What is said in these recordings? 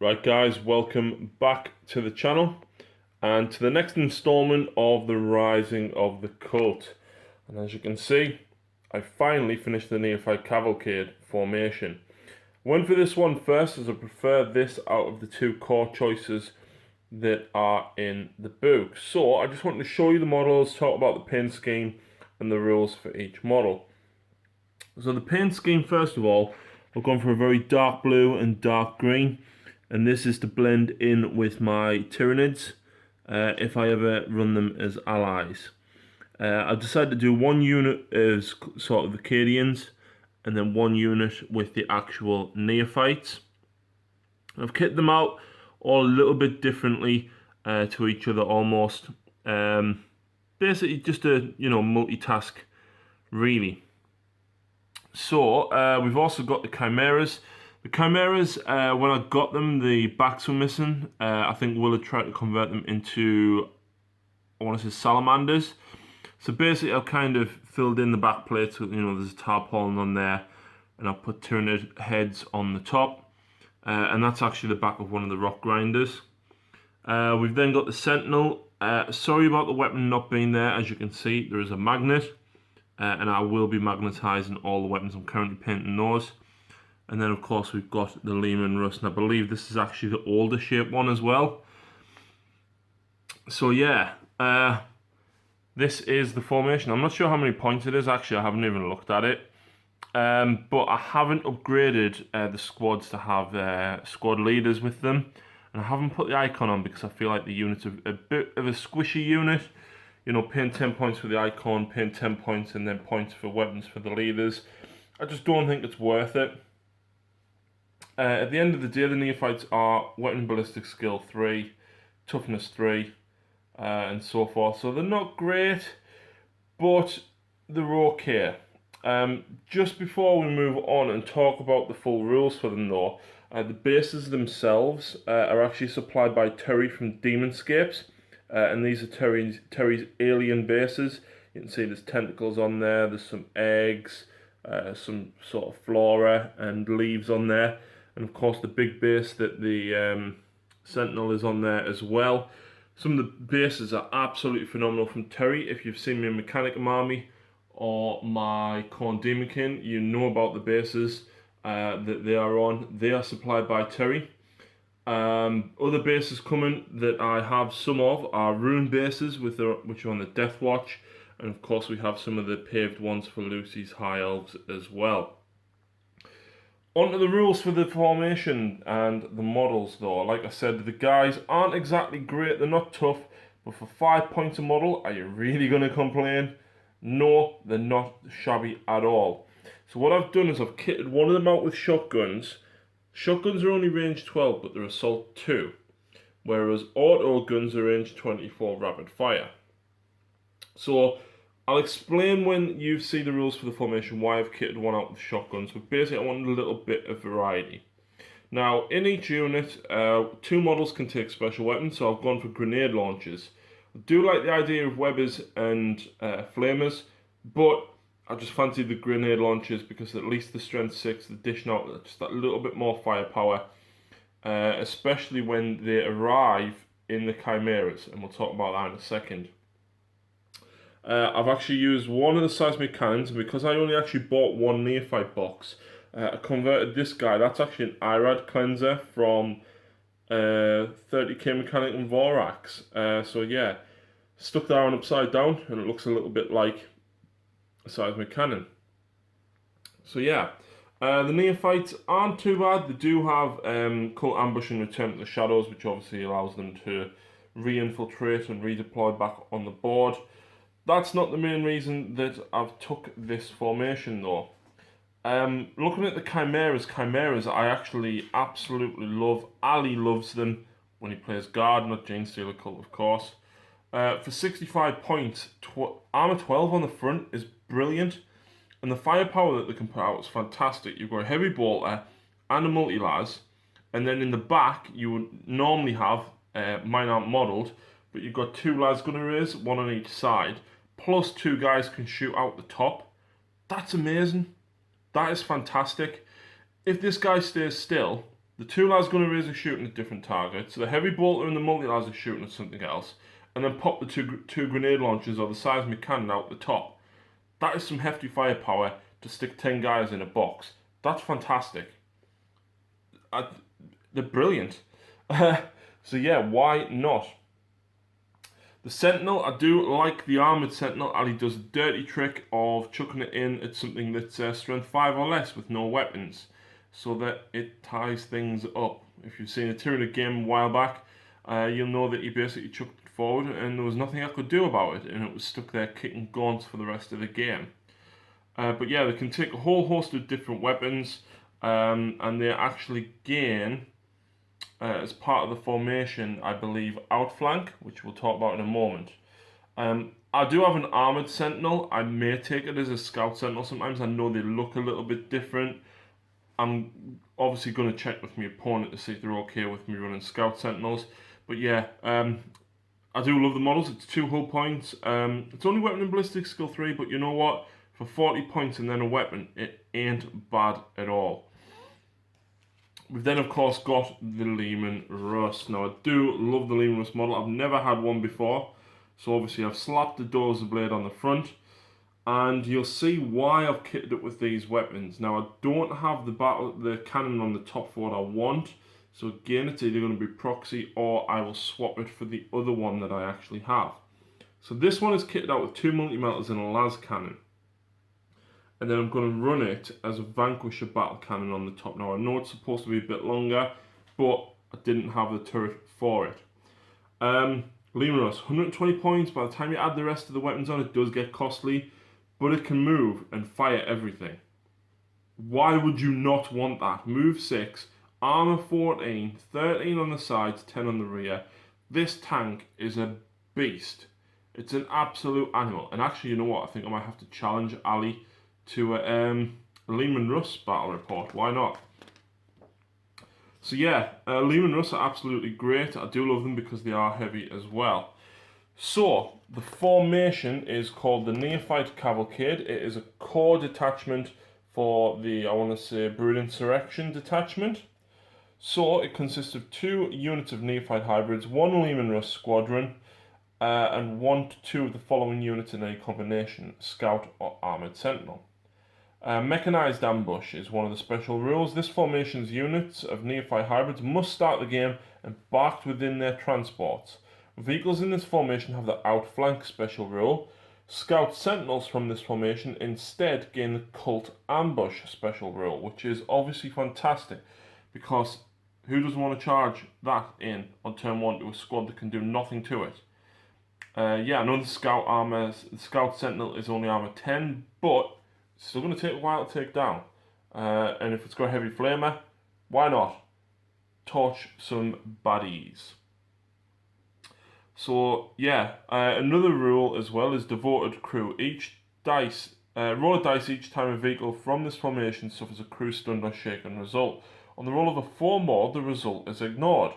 Right guys, welcome back to the channel and to the next installment of the Rising of the Cult. And as you can see, I finally finished the neophyte cavalcade formation. I went for this one first as I prefer this out of the two core choices that are in the book. So I just wanted to show you the models, talk about the paint scheme and the rules for each model. So the paint scheme, first of all, I've gone for a very dark blue and dark green, and this is to blend in with my Tyranids if I ever run them as allies. I've decided to do one unit as sort of the Cadians and then one unit with the actual neophytes. I've kitted them out all a little bit differently to each other almost. Basically just a multitask really. So we've also got the chimeras. The chimeras, when I got them, the backs were missing. I think Will had tried to convert them into, I want to say, salamanders. So basically I've kind of filled in the back plates with, there's a tarpaulin on there, and I've put Tyranid heads on the top. And that's actually the back of one of the rock grinders. We've then got the sentinel. Sorry about the weapon not being there. As you can see, there is a magnet. And I will be magnetising all the weapons. I'm currently painting those. And then of course we've got the Lehman Rust, and I believe this is actually the older shape one as well. So yeah, this is the formation. I'm not sure how many points it is, actually I haven't even looked at it. But I haven't upgraded the squads to have squad leaders with them. And I haven't put the icon on because I feel like the unit's a bit of a squishy unit. Paying 10 points for the icon, paying 10 points and then points for weapons for the leaders. I just don't think it's worth it. At the end of the day, the neophytes are weapon ballistic skill 3, toughness 3, and so forth. So they're not great, but they're okay. Just before we move on and talk about the full rules for them though, the bases themselves are actually supplied by Terry from Daemonscape. And these are Terry's alien bases. You can see there's tentacles on there, there's some eggs, some sort of flora and leaves on there. And of course the big base that the Sentinel is on there as well. Some of the bases are absolutely phenomenal from Terry. If you've seen me in Mechanicum Army or my Khorne Demonkin, you know about the bases that they are on. They are supplied by Terry. Other bases coming that I have some of are rune bases which are on the Death Watch, and of course we have some of the paved ones for Lucy's High Elves as well. On to the rules for the formation and the models though. Like I said, the guys aren't exactly great, they're not tough, but for 5 points a model, are you really going to complain? No, they're not shabby at all. So what I've done is I've kitted one of them out with shotguns. Shotguns are only range 12, but they're assault 2, whereas auto guns are range 24 rapid fire. So I'll explain when you see the rules for the formation why I've kitted one out with shotguns, but basically I wanted a little bit of variety. Now in each unit, 2 models can take special weapons, so I've gone for grenade launchers. I do like the idea of webbers and flamers, but I just fancied the grenade launchers because at least the strength 6, the dishing out just that little bit more firepower, especially when they arrive in the chimeras, and we'll talk about that in a second. I've actually used one of the seismic cannons, and because I only actually bought one neophyte box, I converted this guy. That's actually an IRAD cleanser from 30k Mechanicum Vorax. So yeah, stuck that on upside down, and it looks a little bit like a seismic cannon. So yeah, the neophytes aren't too bad. They do have Cult Ambush and Return to the Shadows, which obviously allows them to re-infiltrate and redeploy back on the board. That's not the main reason that I've took this formation though. Looking at the chimeras I actually absolutely love. Ali loves them when he plays guard, not Genestealer Cult of course. For 65 points, armor 12 on the front is brilliant, and the firepower that they can put out is fantastic. You've got a heavy bolter and a multi-las, and then in the back you would normally have, mine aren't modelled, but you've got 2 las gun arrays, 1 on each side, plus 2 guys can shoot out the top. That's amazing. That is fantastic. If this guy stays still, The two lads gunneries are shooting at different targets. The heavy bolter and the multi-lads are shooting at something else. And then pop the two grenade launchers or the seismic cannon out the top. That is some hefty firepower to stick 10 guys in a box. That's fantastic. They're brilliant. So yeah, why not? The Sentinel, I do like the Armoured Sentinel, and he does a dirty trick of chucking it in at something that's strength 5 or less with no weapons, so that it ties things up. If you've seen a Tyranid game a while back, you'll know that he basically chucked it forward and there was nothing I could do about it, and it was stuck there kicking gaunts for the rest of the game. But yeah, they can take a whole host of different weapons, and they actually gain, as part of the formation, I believe, outflank, which we'll talk about in a moment. I do have an Armoured Sentinel. I may take it as a Scout Sentinel sometimes. I know they look a little bit different. I'm obviously going to check with my opponent to see if they're okay with me running Scout Sentinels. But yeah, I do love the models. It's 2 hull points. It's only weapon and ballistic skill 3, but you know what? For 40 points and then a weapon, it ain't bad at all. We've then, of course, got the Leman Russ. Now, I do love the Leman Russ model. I've never had one before. So, obviously, I've slapped the Dozer blade on the front. And you'll see why I've kitted it with these weapons. Now, I don't have the cannon on the top for what I want. So, again, it's either going to be proxy or I will swap it for the other one that I actually have. So, this one is kitted out with 2 multi-melters and a las cannon. And then I'm going to run it as a Vanquisher battle cannon on the top. Now, I know it's supposed to be a bit longer, but I didn't have the turret for it. Leman Russ, 120 points. By the time you add the rest of the weapons on, it does get costly, but it can move and fire everything. Why would you not want that? Move 6, armor 14, 13 on the sides, 10 on the rear. This tank is a beast. It's an absolute animal. And actually, you know what? I think I might have to challenge Ali to a Leman Russ battle report. Why not? So yeah, Leman Russ are absolutely great. I do love them because they are heavy as well. So the formation is called the Neophyte Cavalcade. It is a core detachment for the, I want to say, Brood Insurrection detachment. So it consists of 2 units of Neophyte hybrids, 1 Leman Russ squadron, and 1 to 2 of the following units in any combination: Scout or Armoured Sentinel. Mechanized ambush is one of the special rules. This formation's units of Neophyte hybrids must start the game embarked within their transports. Vehicles in this formation have the outflank special rule. Scout Sentinels from this formation instead gain the cult ambush special rule, which is obviously fantastic because who doesn't want to charge that in on turn 1 to a squad that can do nothing to it? Yeah, I know the Scout Sentinel is only armor 10, but it's still going to take a while to take down. And if it's got a heavy flamer, why not? Torch some baddies. So yeah, another rule as well is devoted crew. Roll a dice each time a vehicle from this formation suffers a crew stunned or shaken result. On the roll of a 4 more, the result is ignored.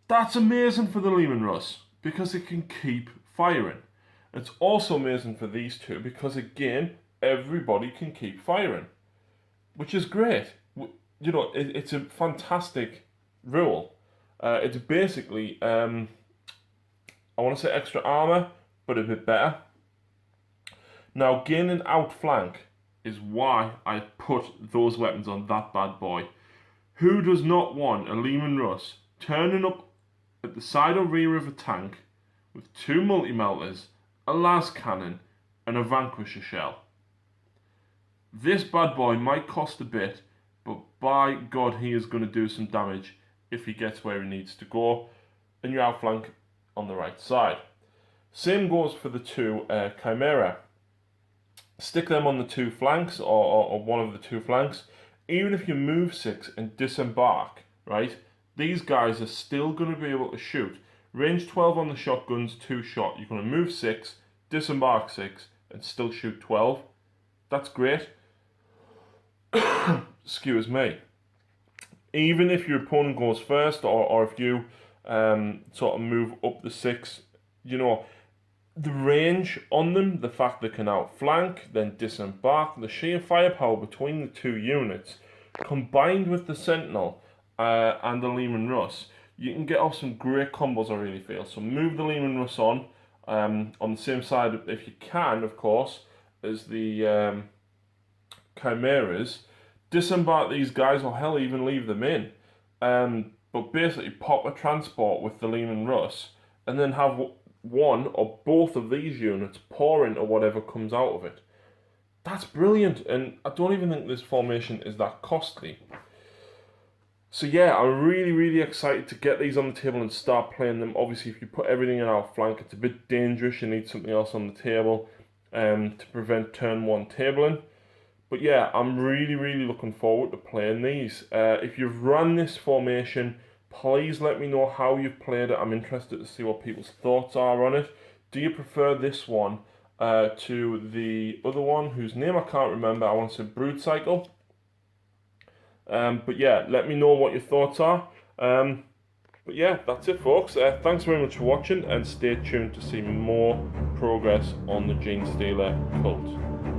That's amazing for the Leman Russ because it can keep firing. It's also amazing for these two because, again, everybody can keep firing, which is great. You know, it's a fantastic rule. It's basically, I want to say extra armor, but a bit better. Now, gaining outflank is why I put those weapons on that bad boy. Who does not want a Leman Russ turning up at the side or rear of a tank with 2 multi-melters, a las cannon, and a Vanquisher shell? This bad boy might cost a bit, but by God, he is going to do some damage if he gets where he needs to go, and you outflank on the right side. Same goes for the 2 Chimera. Stick them on the 2 flanks, or one of the 2 flanks. Even if you move 6 and disembark, right, these guys are still going to be able to shoot. Range 12 on the shotguns, 2 shot. You're going to move 6, disembark 6, and still shoot 12. That's great. Excuse me. Even if your opponent goes first, or if you sort of move up the 6, you know, the range on them, the fact they can outflank, then disembark, the sheer firepower between the 2 units, combined with the Sentinel, and the Lehman Russ, you can get off some great combos, I really feel. So move the Lehman Russ on the same side, if you can, of course, as the Chimeras. Disembark these guys, or hell, even leave them in. But basically pop a transport with the Lehman Russ, and then have one or both of these units pour into whatever comes out of it. That's brilliant, and I don't even think this formation is that costly. So yeah, I'm really, really excited to get these on the table and start playing them. Obviously, if you put everything in our flank, it's a bit dangerous. You need something else on the table to prevent turn 1 tabling. But yeah, I'm really, really looking forward to playing these. If you've run this formation, please let me know how you've played it. I'm interested to see what people's thoughts are on it. Do you prefer this one to the other one, whose name I can't remember? I want to say Brood Cycle. But yeah, let me know what your thoughts are. But yeah, that's it, folks. Thanks very much for watching, and stay tuned to see more progress on the Genestealer cult.